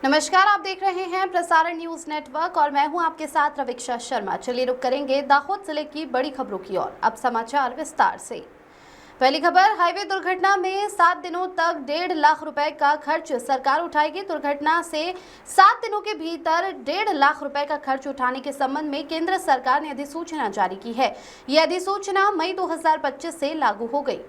नमस्कार, आप देख रहे हैं प्रसारण न्यूज नेटवर्क और मैं हूं आपके साथ रवीक्षा शर्मा। चलिए रुक करेंगे दाहोद जिले की बड़ी खबरों की ओर। अब समाचार विस्तार से। पहली खबर, हाईवे दुर्घटना में 7 दिनों तक 1.5 लाख रुपए का खर्च सरकार उठाएगी। दुर्घटना से 7 दिनों के भीतर 1.5 लाख रुपए का खर्च उठाने के संबंध में केंद्र सरकार ने अधिसूचना जारी की है। यह अधिसूचना मई 2025 से लागू हो गई।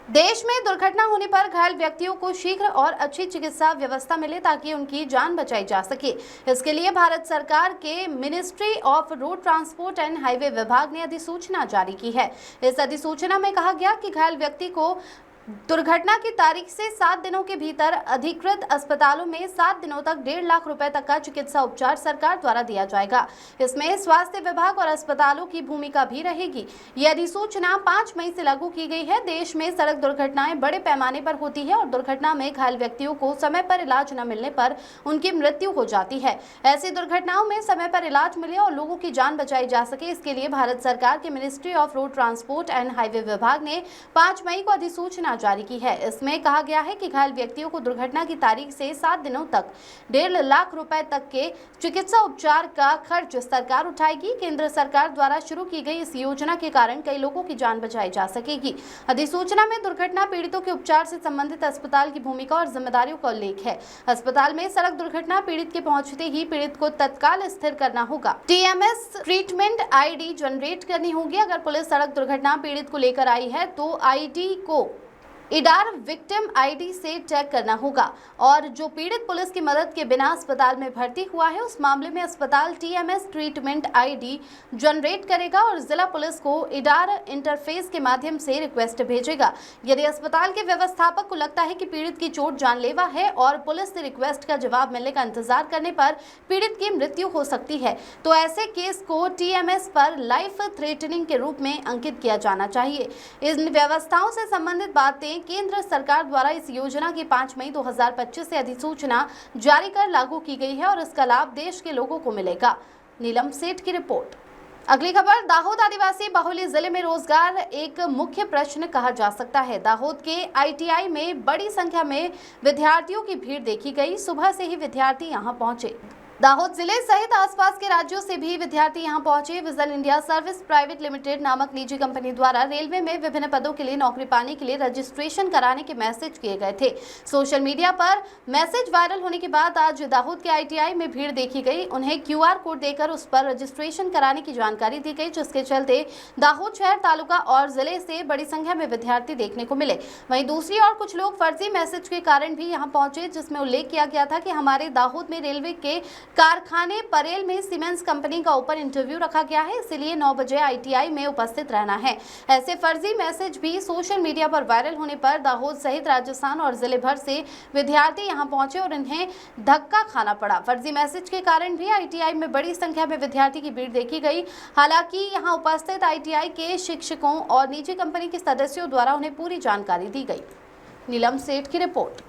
देश में दुर्घटना होने पर घायल व्यक्तियों को शीघ्र और अच्छी चिकित्सा व्यवस्था मिले ताकि उनकी जान बचाई जा सके। इसके लिए भारत सरकार के ministry of road transport and highway विभाग ने अधिसूचना जारी की है। इस अधिसूचना में कहा गया कि घायल व्यक्ति को दुर्घटना की तारीख से 7 दिनों के भीतर अधिकृत अस्पतालों में 7 दिनों तक 1.5 लाख रुपए तक का चिकित्सा उपचार सरकार द्वारा दिया जाएगा। इसमें स्वास्थ्य विभाग और अस्पतालों की भूमिका भी रहेगी। यह अधिसूचना 5 मई से लागू की गई है। देश में सड़क दुर्घटनाएं बड़े पैमाने पर होती है और दुर्घटना में घायल व्यक्तियों को समय पर इलाज न मिलने पर उनकी मृत्यु हो जाती है। ऐसी दुर्घटनाओं में समय पर इलाज मिले और लोगों की जान बचाई जा सके, इसके लिए भारत सरकार के ministry of road transport and highway विभाग ने 5 मई को अधिसूचना जारी की है। इसमें कहा गया है कि घायल व्यक्तियों को दुर्घटना की तारीख से 7 दिनों तक 1.5 लाख रुपए तक के चिकित्सा उपचार का खर्च सरकार उठाएगी। केंद्र सरकार द्वारा शुरू की गई इस योजना के कारण कई लोगों की जान बचाई जा सकेगी। अधिसूचना में दुर्घटना पीड़ितों के उपचार से संबंधित अस्पताल की भूमिका और जिम्मेदारियों का उल्लेख है। अस्पताल में सड़क दुर्घटना पीड़ित के पहुंचते ही पीड़ित को तत्काल स्थिर करना होगा। TMS ट्रीटमेंट ID जनरेट करनी होगी। अगर पुलिस सड़क दुर्घटना पीड़ित को लेकर आई है तो ID को इडार विक्टिम ID से टैग करना होगा और जो पीड़ित पुलिस की मदद के बिना अस्पताल में भर्ती हुआ है उस मामले में अस्पताल TMS ट्रीटमेंट ID जनरेट करेगा और जिला पुलिस को इडार इंटरफेस के माध्यम से रिक्वेस्ट भेजेगा। यदि अस्पताल के व्यवस्थापक को लगता है कि पीड़ित की चोट जानलेवा है और पुलिस से रिक्वेस्ट का जवाब मिलने का इंतजार करने पर पीड़ित की मृत्यु हो सकती है तो ऐसे केस को TMS पर लाइफ थ्रेटनिंग के रूप में अंकित किया जाना चाहिए। इन व्यवस्थाओं से संबंधित बातें केंद्र सरकार द्वारा इस योजना की 5 मई 2025 से अधिसूचना जारी कर लागू की गई है और इसका लाभ देश के लोगों को मिलेगा। नीलम सेठ की रिपोर्ट। अगली खबर, दाहोद आदिवासी बाहुल्य जिले में रोजगार एक मुख्य प्रश्न कहा जा सकता है। दाहोद के ITI में बड़ी संख्या में विद्यार्थियों की भीड़ देखी गई। सुबह से ही विद्यार्थी यहां पहुंचे। दाहोद जिले सहित आसपास के राज्यों से भी विद्यार्थी यहां पहुंचे। Vision India service private limited नामक निजी कंपनी द्वारा रेलवे में विभिन्न पदों के लिए नौकरी पाने के लिए रजिस्ट्रेशन कराने के मैसेज किए गए थे। सोशल मीडिया पर मैसेज वायरल होने के बाद आज दाहोद के ITI में भीड़ देखी गई। उन्हें QR कोड देकर उस पर रजिस्ट्रेशन कराने की जानकारी दी गई, जिसके चलते दाहोद शहर, तालुका और जिले से बड़ी संख्या में विद्यार्थी देखने को मिले। वहीं दूसरी ओर कुछ लोग फर्जी मैसेज के कारण भी यहाँ पहुंचे, जिसमें उल्लेख किया गया था कि हमारे दाहोद में रेलवे के कारखाने परेल में सीमेंस कंपनी का ओपन इंटरव्यू रखा गया है, इसलिए 9 बजे ITI में उपस्थित रहना है। ऐसे फर्जी मैसेज भी सोशल मीडिया पर वायरल होने पर दाहोद सहित राजस्थान और जिले भर से विद्यार्थी यहां पहुंचे और इन्हें धक्का खाना पड़ा। फर्जी मैसेज के कारण भी ITI में बड़ी संख्या में विद्यार्थी की भीड़ देखी गई। हालांकि यहां उपस्थित ITI के शिक्षकों और निजी कंपनी के सदस्यों द्वारा उन्हें पूरी जानकारी दी गई। नीलम सेठ की रिपोर्ट।